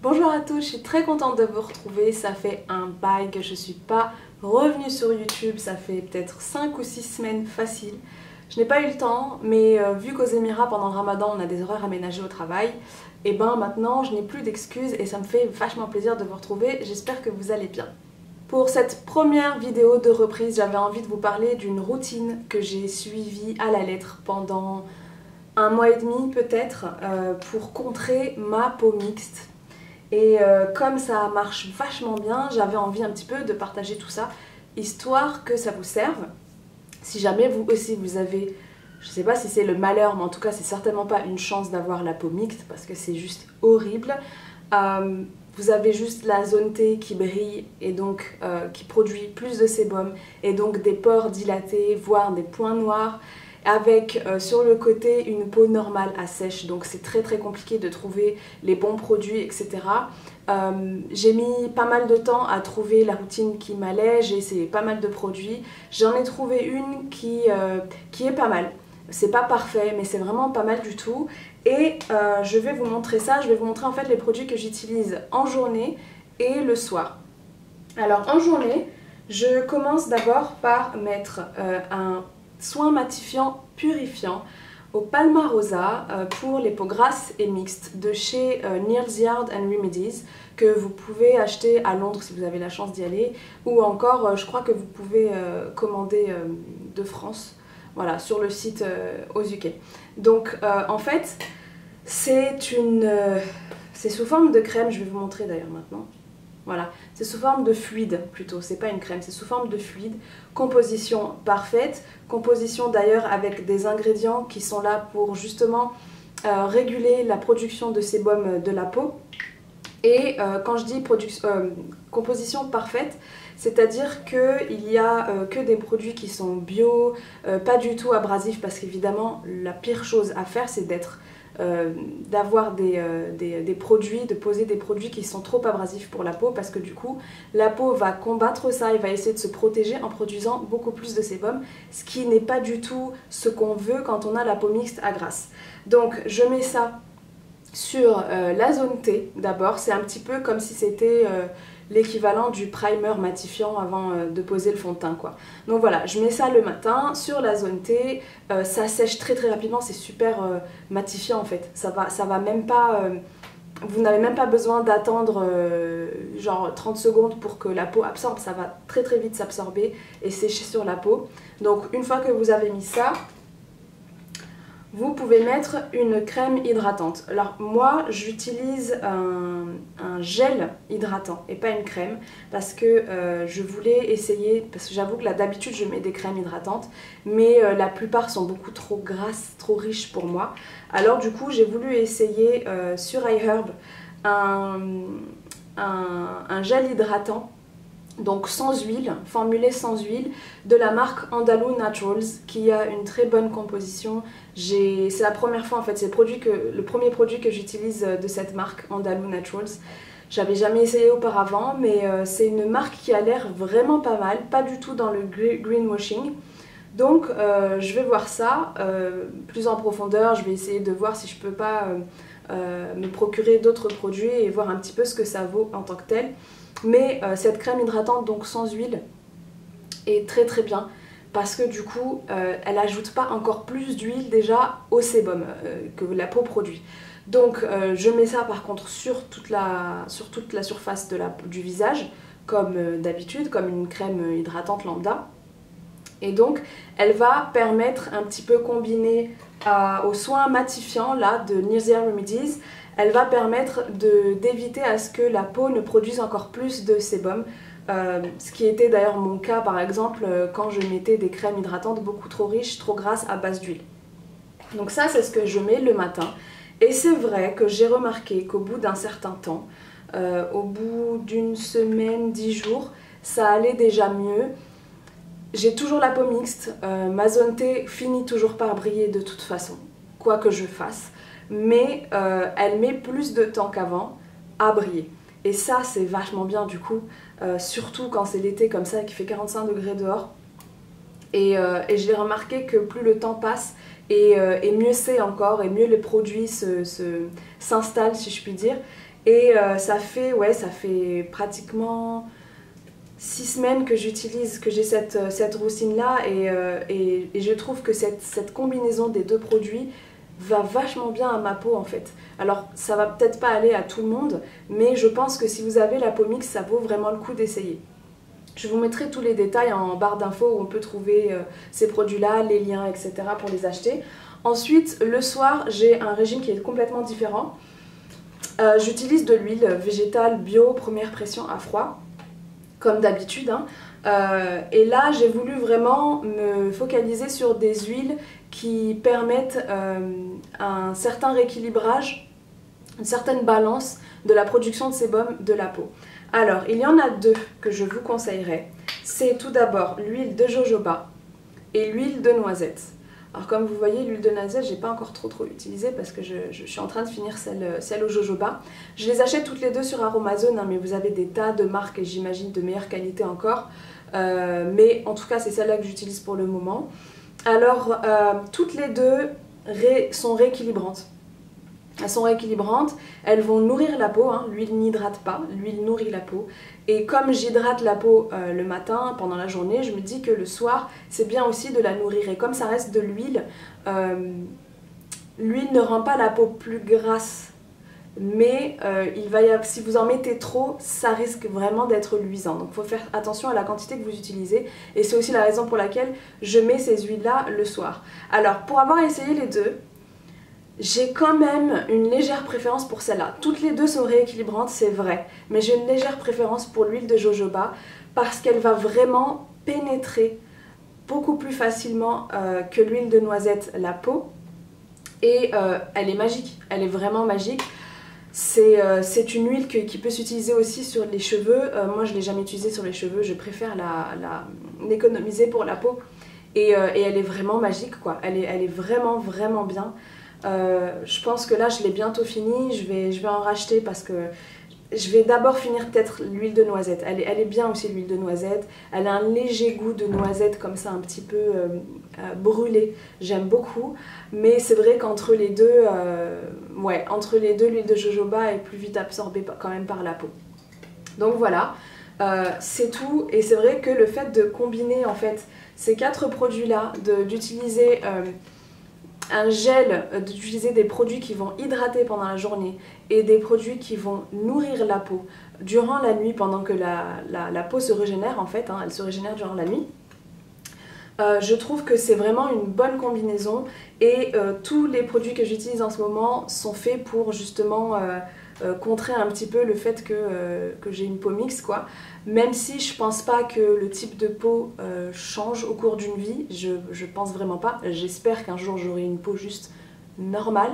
Bonjour à tous, je suis très contente de vous retrouver. Ça fait un bail que je suis pas revenue sur YouTube, ça fait peut-être 5 ou 6 semaines facile. Je n'ai pas eu le temps, mais vu qu'aux Émirats pendant le Ramadan on a des horaires aménagés au travail, et ben maintenant je n'ai plus d'excuses et ça me fait vachement plaisir de vous retrouver. J'espère que vous allez bien. Pour cette première vidéo de reprise, j'avais envie de vous parler d'une routine que j'ai suivie à la lettre pendant un mois et demi peut-être pour contrer ma peau mixte. Et comme ça marche vachement bien, j'avais envie un petit peu de partager tout ça, histoire que ça vous serve. Si jamais vous aussi vous avez, je sais pas si c'est le malheur, mais en tout cas c'est certainement pas une chance d'avoir la peau mixte, parce que c'est juste horrible. Vous avez juste la zone T qui brille et donc qui produit plus de sébum et donc des pores dilatés, voire des points noirs, avec sur le côté une peau normale à sèche, donc c'est très compliqué de trouver les bons produits, etc. J'ai mis pas mal de temps à trouver la routine qui m'allait, j'ai essayé pas mal de produits, j'en ai trouvé une qui est pas mal. C'est pas parfait, mais c'est vraiment pas mal du tout. Et je vais vous montrer ça, je vais vous montrer en fait les produits que j'utilise en journée et le soir. Alors en journée, je commence d'abord par mettre un soin matifiant purifiant au Palmarosa pour les peaux grasses et mixtes de chez Neal's Yard and Remedies, que vous pouvez acheter à Londres si vous avez la chance d'y aller, ou encore je crois que vous pouvez commander de France, voilà, sur le site aux UK. Donc en fait c'est sous forme de crème, je vais vous montrer d'ailleurs maintenant. Voilà, c'est sous forme de fluide plutôt, c'est pas une crème, c'est sous forme de fluide. Composition parfaite, composition d'ailleurs avec des ingrédients qui sont là pour justement réguler la production de sébum de la peau. Et quand je dis composition parfaite, c'est-à-dire qu'il n'y a que des produits qui sont bio, pas du tout abrasifs, parce qu'évidemment la pire chose à faire c'est d'avoir des produits, de poser des produits qui sont trop abrasifs pour la peau, parce que du coup la peau va combattre ça et va essayer de se protéger en produisant beaucoup plus de sébum, ce qui n'est pas du tout ce qu'on veut quand on a la peau mixte à grasse. Donc je mets ça sur la zone T d'abord, c'est un petit peu comme si c'était l'équivalent du primer matifiant avant de poser le fond de teint quoi. Donc voilà, je mets ça le matin sur la zone T, ça sèche très rapidement, c'est super matifiant en fait, ça va même pas, vous n'avez même pas besoin d'attendre genre 30 secondes pour que la peau absorbe, ça va très vite s'absorber et sécher sur la peau. Donc une fois que vous avez mis ça, vous pouvez mettre une crème hydratante. Alors moi j'utilise un gel hydratant et pas une crème, parce que je voulais essayer, parce que j'avoue que là d'habitude je mets des crèmes hydratantes, mais la plupart sont beaucoup trop grasses, trop riches pour moi. Alors du coup j'ai voulu essayer sur iHerb un gel hydratant, donc sans huile, formulé sans huile, de la marque Andalou Naturals, qui a une très bonne composition. C'est la première fois en fait, c'est le premier produit que j'utilise de cette marque Andalou Naturals. J'avais jamais essayé auparavant, mais c'est une marque qui a l'air vraiment pas mal, pas du tout dans le greenwashing. Donc je vais voir ça plus en profondeur, je vais essayer de voir si je peux pas me procurer d'autres produits et voir un petit peu ce que ça vaut en tant que tel. Mais cette crème hydratante donc sans huile est très bien, parce que du coup elle ajoute pas encore plus d'huile déjà au sébum que la peau produit. Donc je mets ça par contre sur toute la surface du visage, comme d'habitude, comme une crème hydratante lambda. Et donc elle va permettre un petit peu combiné au soin matifiant là de Neal's Yard Remedies, elle va permettre d'éviter à ce que la peau ne produise encore plus de sébum, ce qui était d'ailleurs mon cas par exemple quand je mettais des crèmes hydratantes beaucoup trop riches, trop grasses à base d'huile. Donc ça c'est ce que je mets le matin, et c'est vrai que j'ai remarqué qu'au bout d'un certain temps, au bout d'une semaine, 10 jours, ça allait déjà mieux. J'ai toujours la peau mixte, ma zone T finit toujours par briller de toute façon, quoi que je fasse, mais elle met plus de temps qu'avant à briller. Et ça c'est vachement bien du coup, surtout quand c'est l'été comme ça qui fait 45 degrés dehors. Et j'ai remarqué que plus le temps passe et mieux c'est encore, et mieux les produits s'installent si je puis dire. Et ça fait pratiquement 6 semaines que j'utilise, que j'ai cette routine là et je trouve que cette combinaison des deux produits va vachement bien à ma peau en fait. Alors ça va peut-être pas aller à tout le monde, mais je pense que si vous avez la peau mixte, ça vaut vraiment le coup d'essayer. Je vous mettrai tous les détails en barre d'infos où on peut trouver ces produits là, les liens, etc. pour les acheter. Ensuite, le soir, j'ai un régime qui est complètement différent. J'utilise de l'huile végétale bio première pression à froid, comme d'habitude, hein. Et là, j'ai voulu vraiment me focaliser sur des huiles qui permettent un certain rééquilibrage, une certaine balance de la production de sébum de la peau. Alors, il y en a deux que je vous conseillerais. C'est tout d'abord l'huile de jojoba et l'huile de noisette. Alors comme vous voyez, l'huile de noisette, j'ai pas encore trop utilisé parce que je suis en train de finir celle au jojoba. Je les achète toutes les deux sur Aromazone, hein, mais vous avez des tas de marques et j'imagine de meilleure qualité encore. Mais en tout cas, c'est celle-là que j'utilise pour le moment. Alors, toutes les deux sont rééquilibrantes. Elles sont rééquilibrantes, elles vont nourrir la peau, hein. L'huile n'hydrate pas, l'huile nourrit la peau. Et comme j'hydrate la peau le matin, pendant la journée, je me dis que le soir, c'est bien aussi de la nourrir. Et comme ça reste de l'huile, l'huile ne rend pas la peau plus grasse. Mais si vous en mettez trop, ça risque vraiment d'être luisant. Donc il faut faire attention à la quantité que vous utilisez. Et c'est aussi la raison pour laquelle je mets ces huiles-là le soir. Alors, pour avoir essayé les deux, j'ai quand même une légère préférence pour celle-là. Toutes les deux sont rééquilibrantes, c'est vrai. Mais j'ai une légère préférence pour l'huile de jojoba parce qu'elle va vraiment pénétrer beaucoup plus facilement que l'huile de noisette la peau. Et elle est magique, elle est vraiment magique. C'est une huile qui peut s'utiliser aussi sur les cheveux. Moi je ne l'ai jamais utilisée sur les cheveux, je préfère l'économiser pour la peau. Et elle est vraiment magique quoi, elle est vraiment bien. Je pense que là je l'ai bientôt fini, je vais en racheter parce que je vais d'abord finir peut-être l'huile de noisette. Elle est bien aussi l'huile de noisette, elle a un léger goût de noisette comme ça un petit peu brûlé, j'aime beaucoup. Mais c'est vrai qu'entre les deux, l'huile de jojoba est plus vite absorbée quand même par la peau. Donc voilà, c'est tout. Et c'est vrai que le fait de combiner en fait ces 4 produits là, d'utiliser un gel, d'utiliser des produits qui vont hydrater pendant la journée et des produits qui vont nourrir la peau durant la nuit pendant que la peau se régénère en fait, hein, elle se régénère durant la nuit. Je trouve que c'est vraiment une bonne combinaison et tous les produits que j'utilise en ce moment sont faits pour justement contrer un petit peu le fait que j'ai une peau mixte quoi. Même si je pense pas que le type de peau change au cours d'une vie, je pense vraiment pas. J'espère qu'un jour j'aurai une peau juste normale,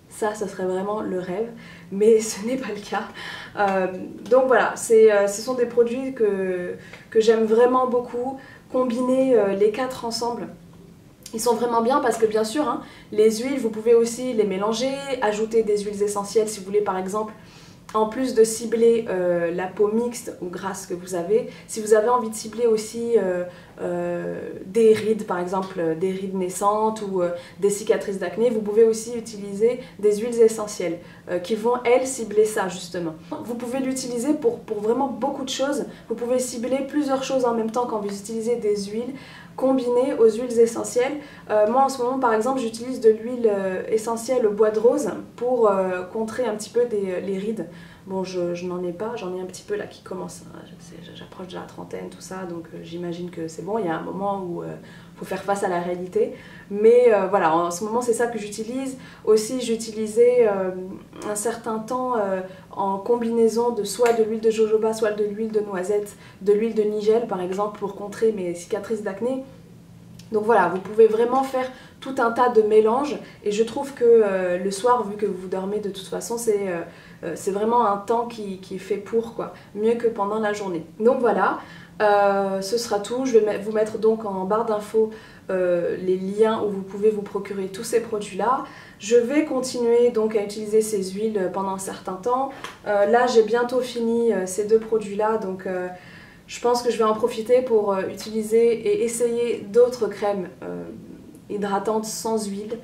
ça serait vraiment le rêve, mais ce n'est pas le cas. Donc voilà, ce sont des produits que j'aime vraiment beaucoup. Combiner les 4 ensemble, ils sont vraiment bien parce que bien sûr, hein, les huiles, vous pouvez aussi les mélanger, ajouter des huiles essentielles si vous voulez par exemple, en plus de cibler la peau mixte ou grasse que vous avez, si vous avez envie de cibler aussi des rides par exemple, des rides naissantes ou des cicatrices d'acné, vous pouvez aussi utiliser des huiles essentielles qui vont elles cibler ça justement. Vous pouvez l'utiliser pour vraiment beaucoup de choses, vous pouvez cibler plusieurs choses en même temps quand vous utilisez des huiles combinées aux huiles essentielles. Moi en ce moment par exemple j'utilise de l'huile essentielle au bois de rose pour contrer un petit peu les rides. Bon je n'en ai pas, j'en ai un petit peu là qui commence, hein. J'approche de la trentaine tout ça donc j'imagine que c'est bon, il y a un moment où faut faire face à la réalité. Mais voilà, en ce moment c'est ça que j'utilise. Aussi j'utilisais un certain temps en combinaison de soit de l'huile de jojoba, soit de l'huile de noisette, de l'huile de nigel par exemple pour contrer mes cicatrices d'acné. Donc voilà, vous pouvez vraiment faire tout un tas de mélanges et je trouve que le soir, vu que vous dormez de toute façon, c'est vraiment un temps qui est fait pour quoi, mieux que pendant la journée. Donc voilà, ce sera tout. Je vais vous mettre donc en barre d'infos les liens où vous pouvez vous procurer tous ces produits-là. Je vais continuer donc à utiliser ces huiles pendant un certain temps. Là, j'ai bientôt fini ces 2 produits-là, donc je pense que je vais en profiter pour utiliser et essayer d'autres crèmes hydratantes sans huile.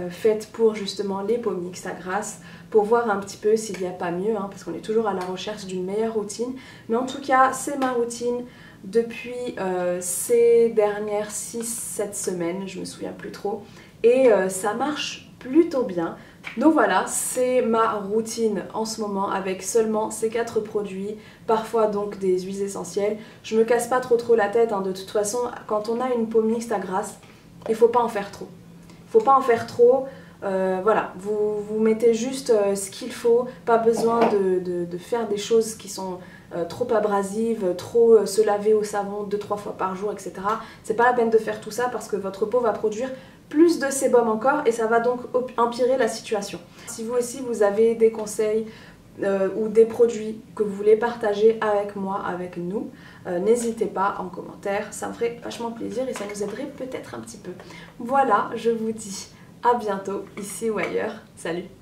faites pour justement les peaux mixtes à grasse, pour voir un petit peu s'il n'y a pas mieux, hein, parce qu'on est toujours à la recherche d'une meilleure routine. Mais en tout cas, c'est ma routine depuis ces dernières 6-7 semaines, je me souviens plus trop, et ça marche plutôt bien. Donc voilà, c'est ma routine en ce moment avec seulement ces 4 produits, parfois donc des huiles essentielles. Je me casse pas trop la tête, hein. De toute façon, quand on a une peau mixte à grasse, il faut pas en faire trop. Il faut pas en faire trop. Voilà, vous mettez juste ce qu'il faut, pas besoin de faire des choses qui sont trop abrasives, trop se laver au savon 2-3 fois par jour, etc. C'est pas la peine de faire tout ça parce que votre peau va produire plus de sébum encore et ça va donc empirer la situation. Si vous aussi vous avez des conseils ou des produits que vous voulez partager avec moi, avec nous, n'hésitez pas en commentaire, ça me ferait vachement plaisir et ça nous aiderait peut-être un petit peu. Voilà, je vous dis à bientôt, ici ou ailleurs. Salut!